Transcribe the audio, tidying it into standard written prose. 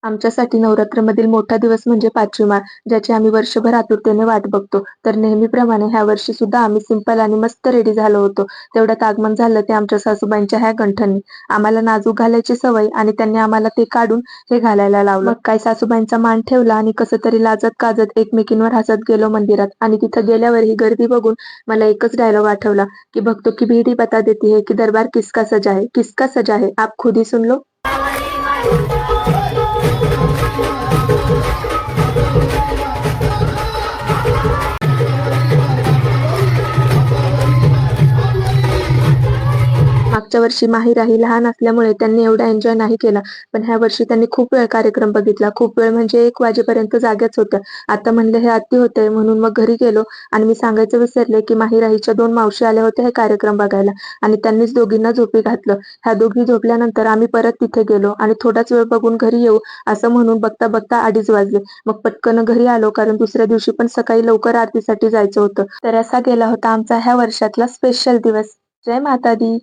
आमच्यासाठी नवरात्रमधील मोठा दिवस म्हणजे पाचवी माळ, ज्याची आम्ही वर्षभर आतुरतेने वाट बघतो. तर नेहमीप्रमाणे ह्या वर्षी सुद्धा आम्ही सिंपल आणि मस्त रेडी झालो होतो. तेवढ्यात आगमन झालं ते आमच्या सासूबाईंच्या ह्या गंठणी. आम्हाला नाजूक घालायची सवय आणि त्यांनी आम्हाला ते काढून हे घालायला लावलं. मग काय सासूबाईंचा मान ठेवला आणि कसं तरी लाजत-गाजत एकमेकींवर हसत गेलो मंदिरात आणि तिथं गेल्यावर ही गर्दी बघून मला एकच डायलॉग आठवला, की भक्तों की भीड़ ही बता देती है की दरबार किसका सजा है, किसका सजा है, आप खुद ही सुन लो. मागच्या वर्षी माहीराही लहान असल्यामुळे त्यांनी एवढा एन्जॉय नाही केला. पण ह्या वर्षी त्यांनी खूप वेळ कार्यक्रम बघितला. खूप वेळ म्हणजे 1 वाजेपर्यंत जाग्याच होत्या. आता म्हणलं हे अति होतंय म्हणून मग घरी गेलो आणि मी सांगायचं विसरले, की माहीराहीच्या 2 मावशी आल्या होत्या हे कार्यक्रम बघायला आणि त्यांनीच दोघींना झोपी घातलं. ह्या दोघी झोपल्यानंतर आम्ही परत तिथे गेलो आणि थोडाच वेळ बघून घरी येऊ असं म्हणून बघता-बघता 2:30 वाजले. मग पटकन घरी आलो कारण दुसऱ्या दिवशी पण सकाळी लवकर आरतीसाठी जायचं होतं. तर असा गेला होता आमचा ह्या वर्षातला स्पेशल दिवस. जय माता दी!